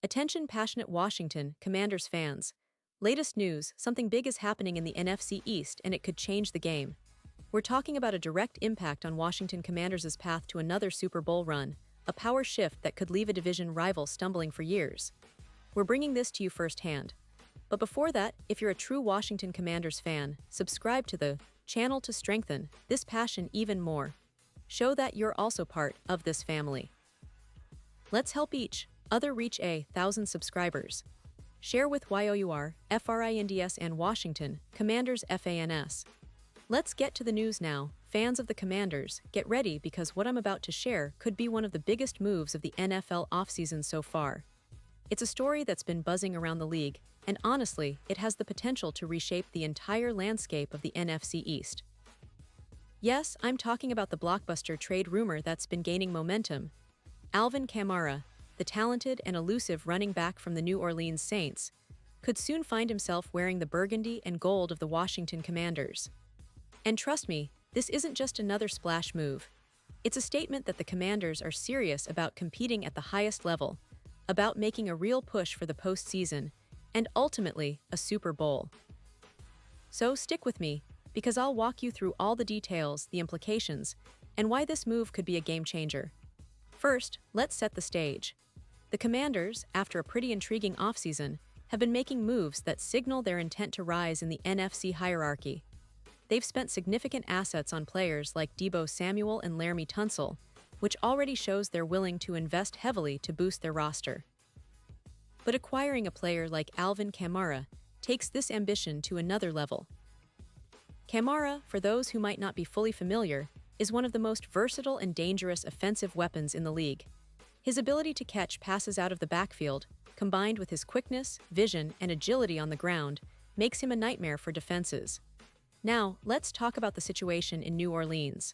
Attention passionate Washington Commanders fans. Latest news, something big is happening in the NFC East and it could change the game. We're talking about a direct impact on Washington Commanders' path to another Super Bowl run, a power shift that could leave a division rival stumbling for years. We're bringing this to you firsthand. But before that, if you're a true Washington Commanders fan, subscribe to the channel to strengthen this passion even more. Show that you're also part of this family. Let's help each other reach 1,000 subscribers. Share with YOUR, FRINDS and Washington, Commanders FANS. Let's get to the news now. Fans of the Commanders, get ready because what I'm about to share could be one of the biggest moves of the NFL offseason so far. It's a story that's been buzzing around the league, and honestly, it has the potential to reshape the entire landscape of the NFC East. Yes, I'm talking about the blockbuster trade rumor that's been gaining momentum. Alvin Kamara, the talented and elusive running back from the New Orleans Saints, could soon find himself wearing the burgundy and gold of the Washington Commanders. And trust me, this isn't just another splash move. It's a statement that the Commanders are serious about competing at the highest level, about making a real push for the postseason, and ultimately, a Super Bowl. So stick with me, because I'll walk you through all the details, the implications, and why this move could be a game changer. First, let's set the stage. The Commanders, after a pretty intriguing offseason, have been making moves that signal their intent to rise in the NFC hierarchy. They've spent significant assets on players like Deebo Samuel and Laramie Tunsil, which already shows they're willing to invest heavily to boost their roster. But acquiring a player like Alvin Kamara takes this ambition to another level. Kamara, for those who might not be fully familiar, is one of the most versatile and dangerous offensive weapons in the league. His ability to catch passes out of the backfield, combined with his quickness, vision, and agility on the ground, makes him a nightmare for defenses. Now, let's talk about the situation in New Orleans.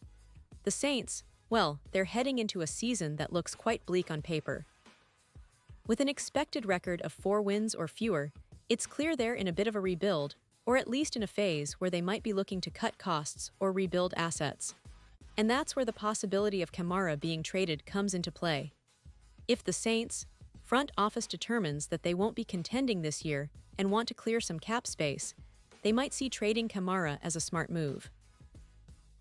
The Saints, well, they're heading into a season that looks quite bleak on paper. With an expected record of 4 wins or fewer, it's clear they're in a bit of a rebuild, or at least in a phase where they might be looking to cut costs or rebuild assets. And that's where the possibility of Kamara being traded comes into play. If the Saints' front office determines that they won't be contending this year and want to clear some cap space, they might see trading Kamara as a smart move.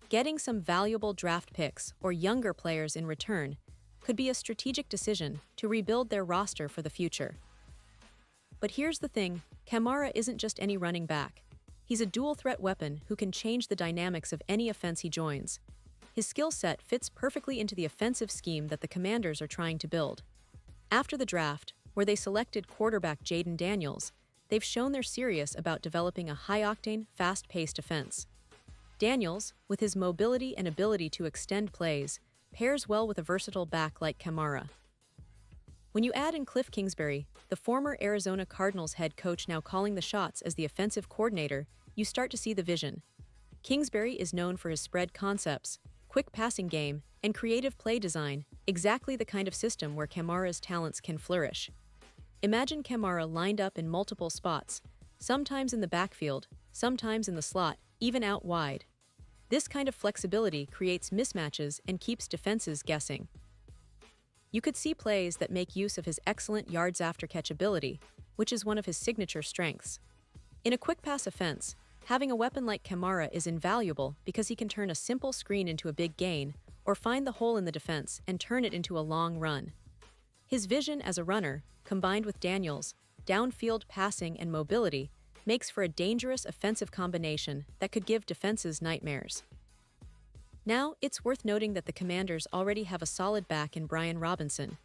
Getting some valuable draft picks or younger players in return could be a strategic decision to rebuild their roster for the future. But here's the thing, Kamara isn't just any running back. He's a dual-threat weapon who can change the dynamics of any offense he joins. His skill set fits perfectly into the offensive scheme that the Commanders are trying to build. After the draft, where they selected quarterback Jayden Daniels, they've shown they're serious about developing a high-octane, fast-paced offense. Daniels, with his mobility and ability to extend plays, pairs well with a versatile back like Kamara. When you add in Cliff Kingsbury, the former Arizona Cardinals head coach now calling the shots as the offensive coordinator, you start to see the vision. Kingsbury is known for his spread concepts, quick passing game, and creative play design, exactly the kind of system where Kamara's talents can flourish. Imagine Kamara lined up in multiple spots, sometimes in the backfield, sometimes in the slot, even out wide. This kind of flexibility creates mismatches and keeps defenses guessing. You could see plays that make use of his excellent yards after catch ability, which is one of his signature strengths. In a quick pass offense, having a weapon like Kamara is invaluable because he can turn a simple screen into a big gain or find the hole in the defense and turn it into a long run. His vision as a runner, combined with Daniels' downfield passing and mobility, makes for a dangerous offensive combination that could give defenses nightmares. Now, it's worth noting that the Commanders already have a solid back in Brian Robinson.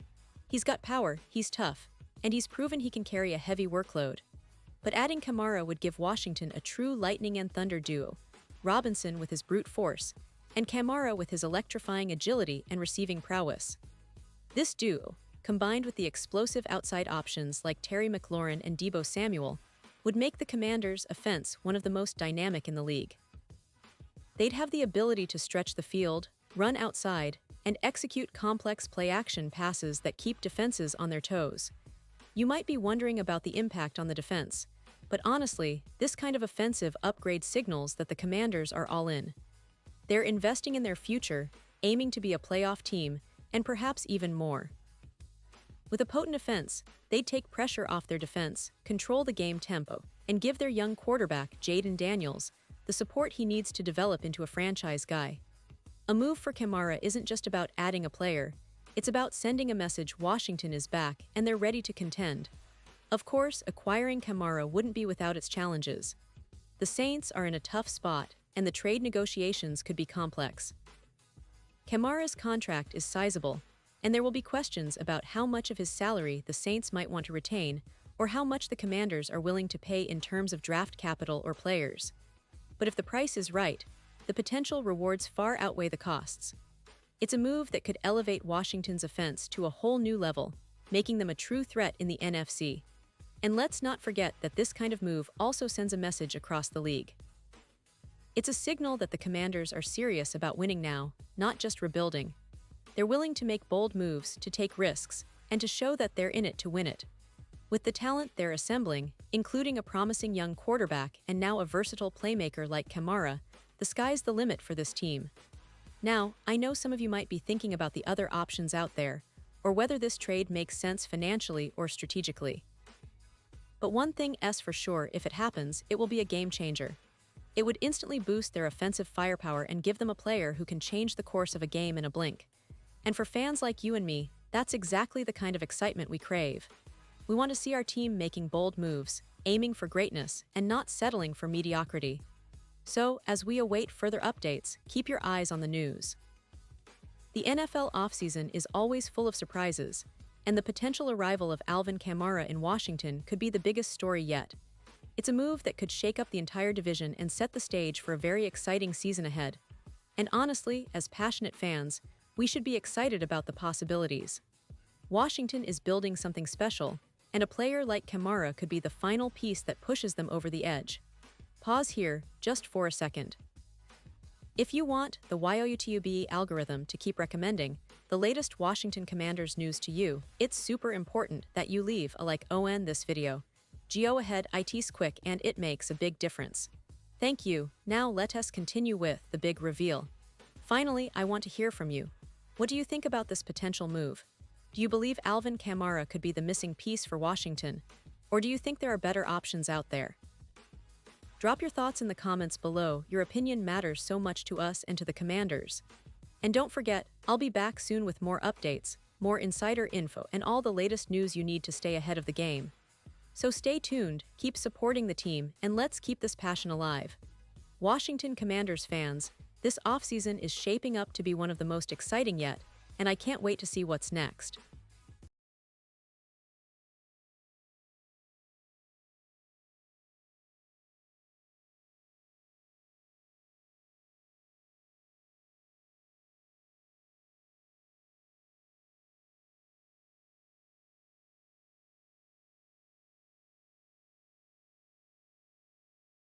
He's got power, he's tough, and he's proven he can carry a heavy workload. But adding Kamara would give Washington a true lightning and thunder duo, Robinson with his brute force, and Kamara with his electrifying agility and receiving prowess. This duo, combined with the explosive outside options like Terry McLaurin and Deebo Samuel, would make the Commanders' offense one of the most dynamic in the league. They'd have the ability to stretch the field, run outside, and execute complex play-action passes that keep defenses on their toes. You might be wondering about the impact on the defense, but honestly, this kind of offensive upgrade signals that the Commanders are all in. They're investing in their future, aiming to be a playoff team, and perhaps even more. With a potent offense, they'd take pressure off their defense, control the game tempo, and give their young quarterback, Jaden Daniels, the support he needs to develop into a franchise guy. A move for Kamara isn't just about adding a player, it's about sending a message Washington is back and they're ready to contend. Of course, acquiring Kamara wouldn't be without its challenges. The Saints are in a tough spot, and the trade negotiations could be complex. Kamara's contract is sizable, and there will be questions about how much of his salary the Saints might want to retain or how much the Commanders are willing to pay in terms of draft capital or players. But if the price is right, the potential rewards far outweigh the costs. It's a move that could elevate Washington's offense to a whole new level, making them a true threat in the NFC. And let's not forget that this kind of move also sends a message across the league. It's a signal that the Commanders are serious about winning now, not just rebuilding. They're willing to make bold moves, to take risks, and to show that they're in it to win it. With the talent they're assembling, including a promising young quarterback and now a versatile playmaker like Kamara, the sky's the limit for this team. Now, I know some of you might be thinking about the other options out there, or whether this trade makes sense financially or strategically. But one thing is for sure, if it happens, it will be a game changer. It would instantly boost their offensive firepower and give them a player who can change the course of a game in a blink. And for fans like you and me, that's exactly the kind of excitement we crave. We want to see our team making bold moves, aiming for greatness, and not settling for mediocrity. So, as we await further updates, keep your eyes on the news. The NFL offseason is always full of surprises, and the potential arrival of Alvin Kamara in Washington could be the biggest story yet. It's a move that could shake up the entire division and set the stage for a very exciting season ahead. And honestly, as passionate fans, we should be excited about the possibilities. Washington is building something special, and a player like Kamara could be the final piece that pushes them over the edge. Pause here, just for a second. If you want the YouTube algorithm to keep recommending the latest Washington Commanders news to you, it's super important that you leave a like on this video. Go ahead, it's quick and it makes a big difference. Thank you. Now let us continue with the big reveal. Finally, I want to hear from you. What do you think about this potential move? Do you believe Alvin Kamara could be the missing piece for Washington? Or do you think there are better options out there? Drop your thoughts in the comments below. Your opinion matters so much to us and to the Commanders. And don't forget, I'll be back soon with more updates, more insider info, and all the latest news you need to stay ahead of the game. So stay tuned, keep supporting the team, and let's keep this passion alive. Washington Commanders fans, this offseason is shaping up to be one of the most exciting yet, and I can't wait to see what's next.